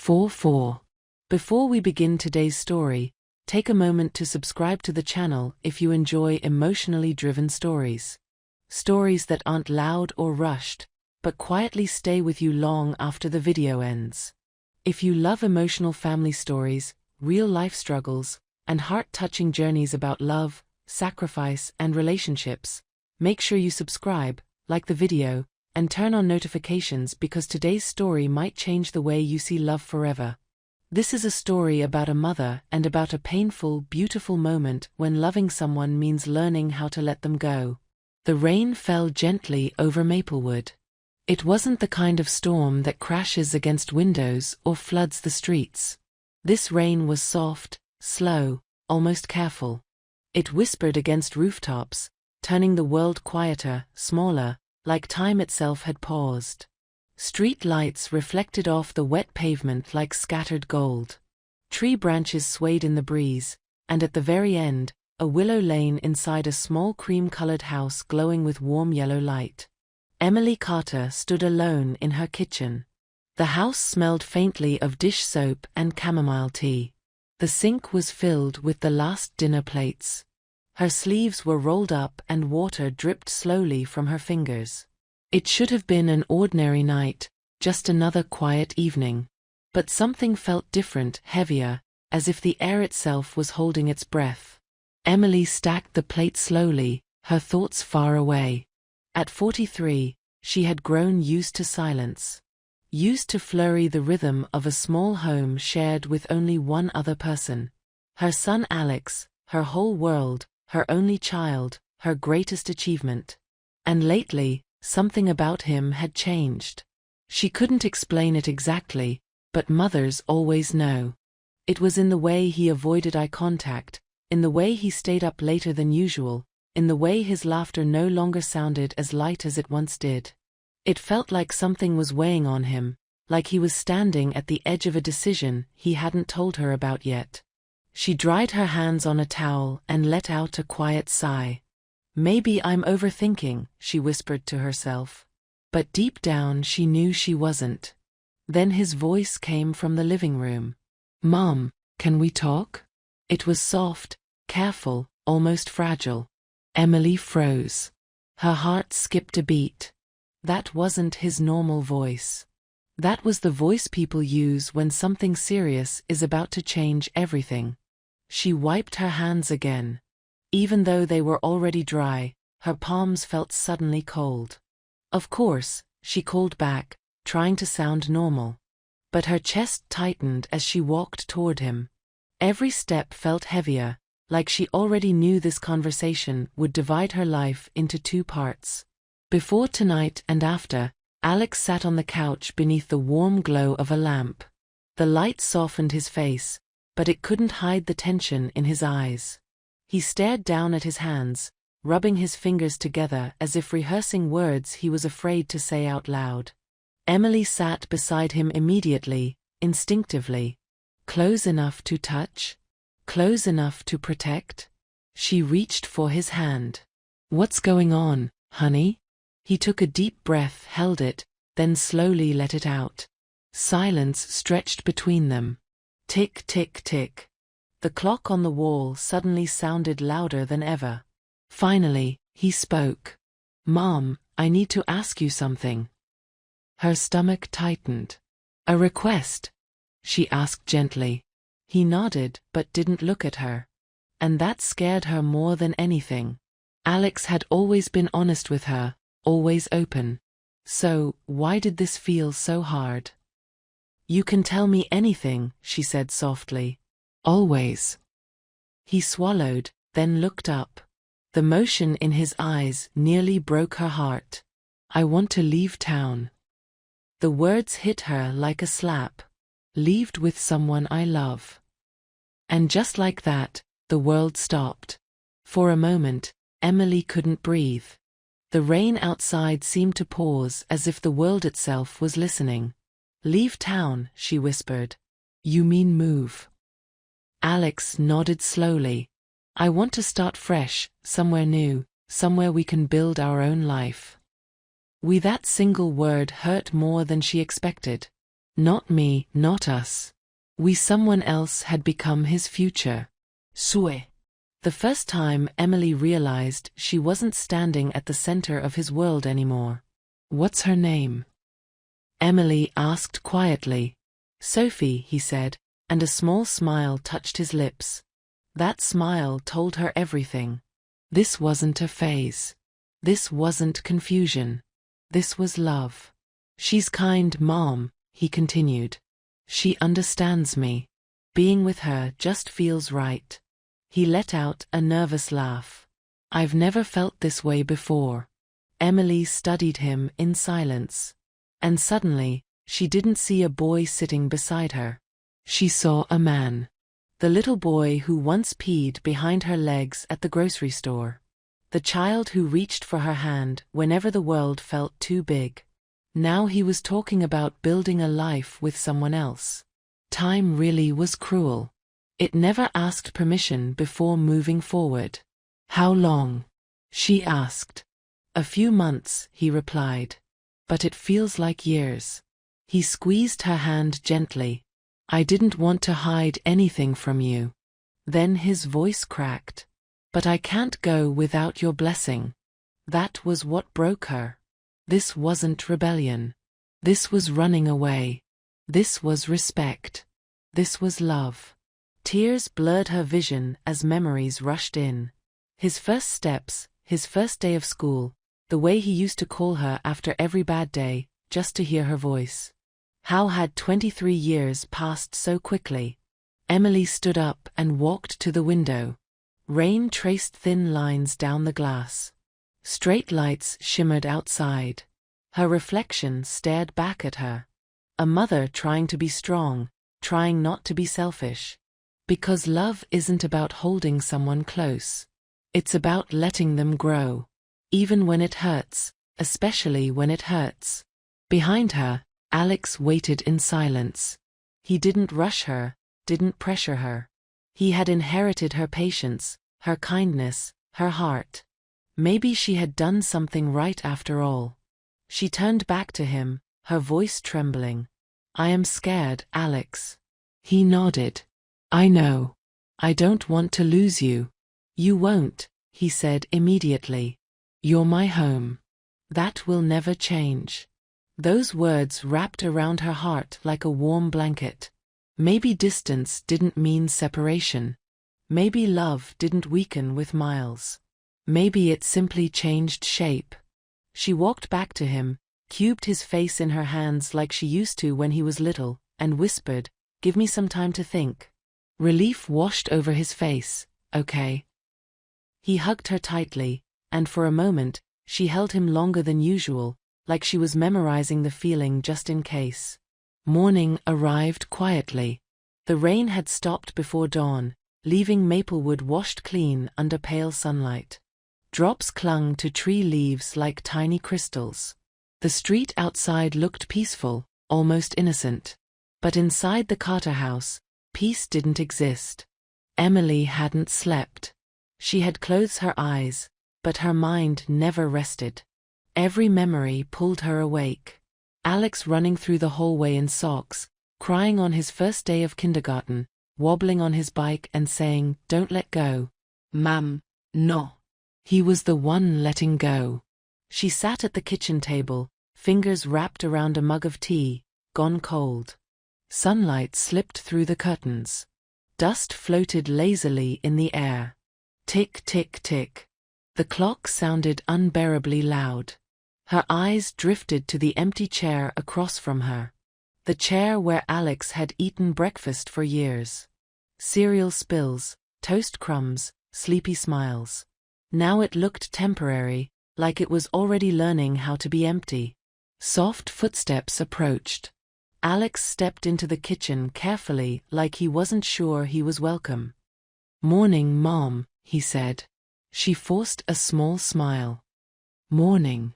4. Before we begin today's story, take a moment to subscribe to the channel if you enjoy emotionally driven stories. Stories that aren't loud or rushed, but quietly stay with you long after the video ends. If you love emotional family stories, real-life struggles, and heart-touching journeys about love, sacrifice, and relationships, make sure you subscribe, like the video, and turn on notifications because today's story might change the way you see love forever. This is a story about a mother and about a painful, beautiful moment when loving someone means learning how to let them go. The rain fell gently over Maplewood. It wasn't the kind of storm that crashes against windows or floods the streets. This rain was soft, slow, almost careful. It whispered against rooftops, turning the world quieter, smaller, like time itself had paused. Street lights reflected off the wet pavement like scattered gold. Tree branches swayed in the breeze, and at the very end, a willow lane inside a small cream-colored house glowing with warm yellow light. Emily Carter stood alone in her kitchen. The house smelled faintly of dish soap and chamomile tea. The sink was filled with the last dinner plates. Her sleeves were rolled up and water dripped slowly from her fingers. It should have been an ordinary night, just another quiet evening. But something felt different, heavier, as if the air itself was holding its breath. Emily stacked the plates slowly, her thoughts far away. At 43, she had grown used to silence. Used to flurry the rhythm of a small home shared with only one other person. Her son Alex, her whole world, her only child, her greatest achievement. And lately, something about him had changed. She couldn't explain it exactly, but mothers always know. It was in the way he avoided eye contact, in the way he stayed up later than usual, in the way his laughter no longer sounded as light as it once did. It felt like something was weighing on him, like he was standing at the edge of a decision he hadn't told her about yet. She dried her hands on a towel and let out a quiet sigh. Maybe I'm overthinking, she whispered to herself. But deep down she knew she wasn't. Then his voice came from the living room. "Mom, can we talk?" It was soft, careful, almost fragile. Emily froze. Her heart skipped a beat. That wasn't his normal voice. That was the voice people use when something serious is about to change everything. She wiped her hands again. Even though they were already dry, her palms felt suddenly cold. "Of course," she called back, trying to sound normal. But her chest tightened as she walked toward him. Every step felt heavier, like she already knew this conversation would divide her life into two parts. Before tonight and after, Alex sat on the couch beneath the warm glow of a lamp. The light softened his face, but it couldn't hide the tension in his eyes. He stared down at his hands, rubbing his fingers together as if rehearsing words he was afraid to say out loud. Emily sat beside him immediately, instinctively. Close enough to touch? Close enough to protect? She reached for his hand. "What's going on, honey?" He took a deep breath, held it, then slowly let it out. Silence stretched between them. Tick, tick, tick. The clock on the wall suddenly sounded louder than ever. Finally, he spoke. "Mom, I need to ask you something." Her stomach tightened. "A request?" she asked gently. He nodded but didn't look at her. And that scared her more than anything. Alex had always been honest with her, always open. So, why did this feel so hard? "You can tell me anything," she said softly. "Always." He swallowed, then looked up. The motion in his eyes nearly broke her heart. "I want to leave town." The words hit her like a slap. "Leave with someone I love." And just like that, the world stopped. For a moment, Emily couldn't breathe. The rain outside seemed to pause as if the world itself was listening. "Leave town," she whispered. "You mean move?" Alex nodded slowly. "I want to start fresh, somewhere new, somewhere we can build our own life." That single word hurt more than she expected. Not me, not us. We someone else had become his future. Sue. The first time Emily realized she wasn't standing at the center of his world anymore. What's her name? Emily asked quietly. Sophie, he said, and a small smile touched his lips. That smile told her everything. This wasn't a phase. This wasn't confusion. This was love. She's kind, Mom, he continued. She understands me. Being with her just feels right. He let out a nervous laugh. I've never felt this way before. Emily studied him in silence. And suddenly, she didn't see a boy sitting beside her. She saw a man. The little boy who once peed behind her legs at the grocery store. The child who reached for her hand whenever the world felt too big. Now he was talking about building a life with someone else. Time really was cruel. It never asked permission before moving forward. How long? She asked. A few months, he replied. But it feels like years. He squeezed her hand gently. I didn't want to hide anything from you. Then his voice cracked. But I can't go without your blessing. That was what broke her. This wasn't rebellion. This was running away. This was respect. This was love. Tears blurred her vision as memories rushed in. His first steps, his first day of school, the way he used to call her after every bad day, just to hear her voice. How had 23 years passed so quickly? Emily stood up and walked to the window. Rain traced thin lines down the glass. Straight lights shimmered outside. Her reflection stared back at her. A mother trying to be strong, trying not to be selfish. Because love isn't about holding someone close. It's about letting them grow. Even when it hurts, especially when it hurts. Behind her, Alex waited in silence. He didn't rush her, didn't pressure her. He had inherited her patience, her kindness, her heart. Maybe she had done something right after all. She turned back to him, her voice trembling. I am scared, Alex. He nodded. I know. I don't want to lose you. You won't, he said immediately. You're my home. That will never change. Those words wrapped around her heart like a warm blanket. Maybe distance didn't mean separation. Maybe love didn't weaken with miles. Maybe it simply changed shape. She walked back to him, cubed his face in her hands like she used to when he was little, and whispered, Give me some time to think. Relief washed over his face. Okay. He hugged her tightly, and for a moment, she held him longer than usual, like she was memorizing the feeling just in case. Morning arrived quietly. The rain had stopped before dawn, leaving Maplewood washed clean under pale sunlight. Drops clung to tree leaves like tiny crystals. The street outside looked peaceful, almost innocent. But inside the Carter house, peace didn't exist. Emily hadn't slept. She had closed her eyes, but her mind never rested. Every memory pulled her awake. Alex running through the hallway in socks, crying on his first day of kindergarten, wobbling on his bike and saying, Don't let go. Ma'am, no. He was the one letting go. She sat at the kitchen table, fingers wrapped around a mug of tea, gone cold. Sunlight slipped through the curtains. Dust floated lazily in the air. Tick, tick, tick. The clock sounded unbearably loud. Her eyes drifted to the empty chair across from her. The chair where Alex had eaten breakfast for years. Cereal spills, toast crumbs, sleepy smiles. Now it looked temporary, like it was already learning how to be empty. Soft footsteps approached. Alex stepped into the kitchen carefully, like he wasn't sure he was welcome. Morning, Mom, he said. She forced a small smile. Morning.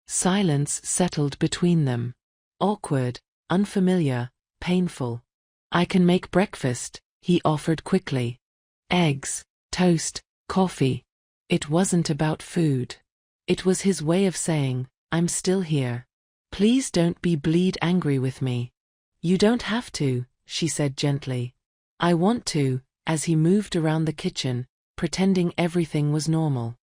Silence settled between them. Awkward, unfamiliar, painful. I can make breakfast, he offered quickly. Eggs, toast, coffee. It wasn't about food. It was his way of saying, I'm still here. Please don't be bleed angry with me. You don't have to, she said gently. I want to, as he moved around the kitchen, pretending everything was normal.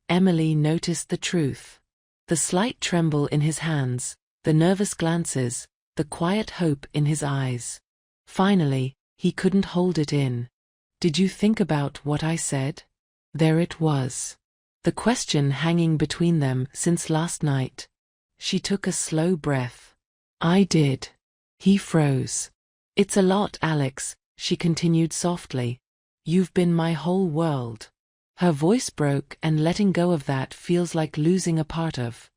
Emily noticed the truth. The slight tremble in his hands, the nervous glances, the quiet hope in his eyes. Finally, he couldn't hold it in. Did you think about what I said? There it was. The question hanging between them since last night. She took a slow breath. I did. He froze. It's a lot, Alex, she continued softly. You've been my whole world. Her voice broke, and letting go of that feels like losing a part of